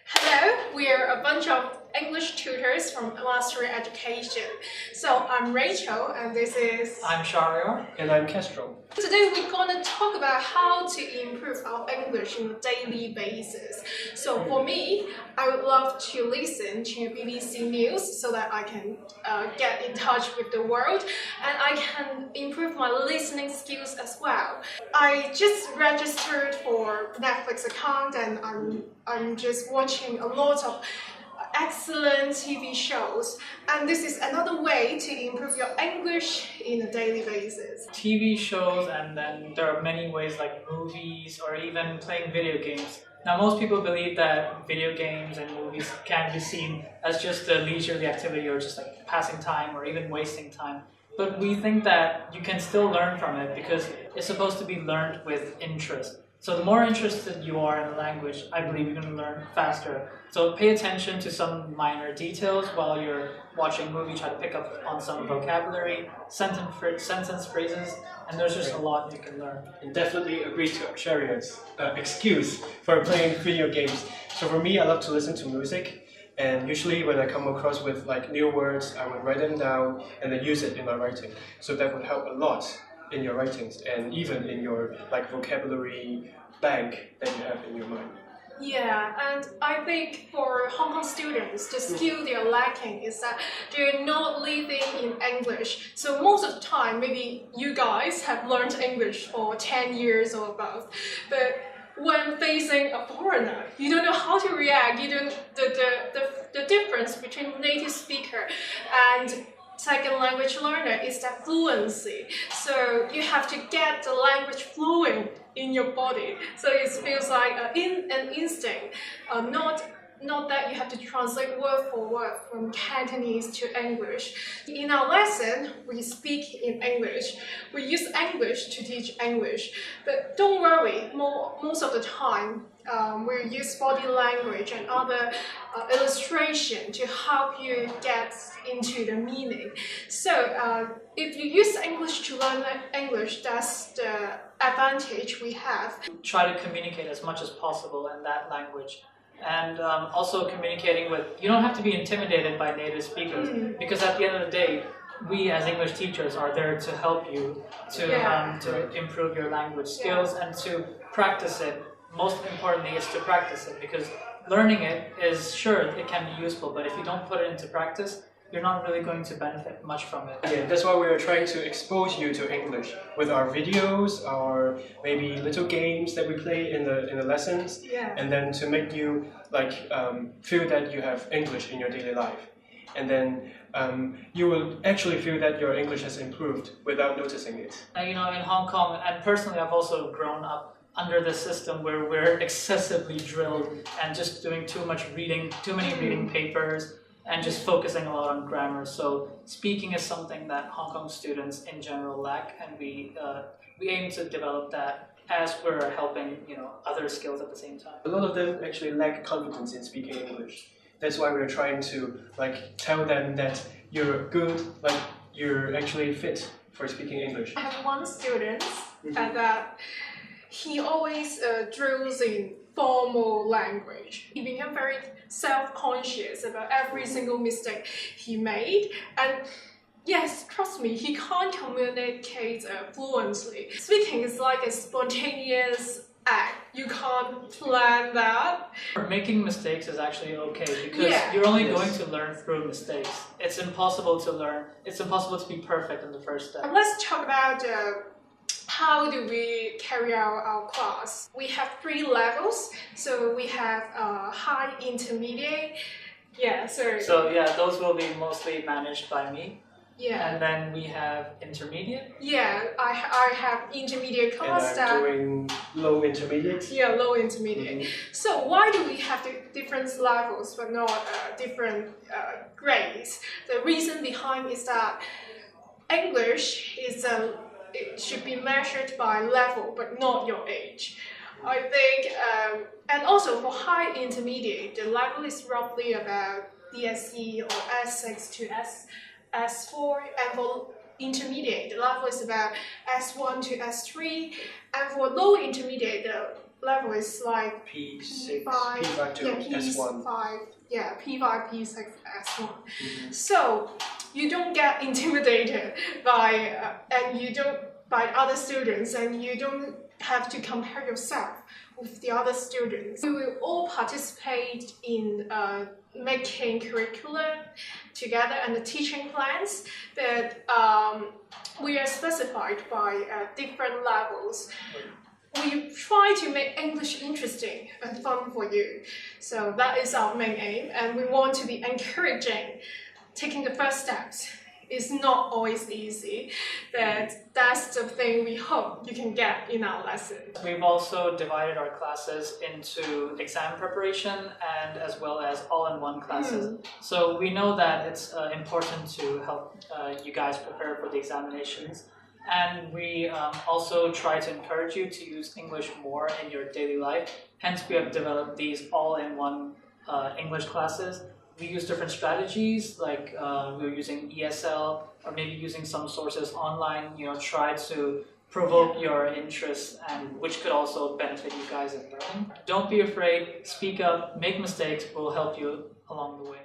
Hello, we're a bunch of English tutors from Mastery Education. So I'm Rachel and this is... I'm Shahryar. And I'm Kestrel. Today we're going to talk about how to improve our English on a daily basis. So for me, I would love to listen to BBC News so that I can get in touch with the world and I can improve my listening skills as well. I just registered for Netflix account and I'm just watching a lot of excellent TV shows, and this is another way to improve your English in a daily basis. TV shows, and then there are many ways like movies or even playing video games. Now, most people believe that video games and movies can be seen as just a leisurely activity or just like passing time or even wasting time. But we think that you can still learn from it because it's supposed to be learned with interest. So the more interested you are in the language, I believe you're going to learn faster. So pay attention to some minor details while you're watching a movie. Try to pick up on some vocabulary, sentence phrases, and there's just a lot you can learn. And definitely agree to Shahryar's excuse for playing video games. So for me, I love to listen to music. And usually when I come across with like new words, I would write them down and then use it in my writing. So that would help a lot in your writings and even in your like vocabulary bank that you have in your mind. Yeah, and I think for Hong Kong students, the skill they're lacking is that they're not living in English. So most of the time, maybe you guys have learned English for 10 years or above, but when facing a foreigner, you don't know how to react. You don't the difference between native speaker and second language learner is that fluency. So you have to get the language flowing in your body. So it feels like an instinct, not that you have to translate word for word from Cantonese to English. In our lesson, we speak in English. We use English to teach English. But don't worry, most of the time, we use body language and other illustration to help you get into the meaning. So if you use English to learn English, that's the advantage we have. Try to communicate as much as possible in that language. And also communicating with, you don't have to be intimidated by native speakers because at the end of the day, we as English teachers are there to help you to improve your language skills and to practice it. Most importantly is to practice it because learning it is, sure, it can be useful, but if you don't put it into practice, you're not really going to benefit much from it. Yeah, that's why we're trying to expose you to English with our videos, our maybe little games that we play in the lessons, and then to make you like feel that you have English in your daily life, and then you will actually feel that your English has improved without noticing it. You know, in Hong Kong, and personally, I've also grown up under the system where we're excessively drilled and just doing too much reading, too many reading papers, and just focusing a lot on grammar. So speaking is something that Hong Kong students in general lack, and we aim to develop that as we're helping other skills at the same time. A lot of them actually lack confidence in speaking English. That's why we're trying to like tell them that you're good, like you're actually fit for speaking English. I have one student that he always drills in formal language. He became very self-conscious about every single mistake he made, and yes, trust me, he can't communicate fluently. Speaking is like a spontaneous act. You can't plan that. Making mistakes is actually okay because you're only going to learn through mistakes. It's impossible to learn. It's impossible to be perfect in the first step. Let's talk about how do we carry out our class? We have 3 levels. So we have high, intermediate. So yeah, those will be mostly managed by me. Yeah. And then we have intermediate. Yeah, I have intermediate class. And I'm doing low intermediate. Yeah, low intermediate. So why do we have the different levels but not different grades? The reason behind is that English is it should be measured by level, but not your age. I think, and also for high intermediate, the level is roughly about DSE or S6 to S4, and for intermediate, the level is about S1 to S3, and for low intermediate, the level is like P6, P5, P5 to S1. P5, yeah, P5, P6, S1. So you don't get intimidated by and you don't by other students, and you don't have to compare yourself with the other students. We will all participate in making curriculum together and the teaching plans, but we are specified by different levels. We try to make English interesting and fun for you. So that is our main aim, and we want to be encouraging. Taking the first steps is not always easy, but that's the thing we hope you can get in our lesson. We've also divided our classes into exam preparation and as well as all-in-one classes. So we know that it's important to help you guys prepare for the examinations. And we also try to encourage you to use English more in your daily life. Hence, we have developed these all-in-one English classes. We use different strategies, like we're using ESL or maybe using some sources online, try to provoke your interest, and which could also benefit you guys in learning. Don't be afraid, speak up, make mistakes, we'll help you along the way.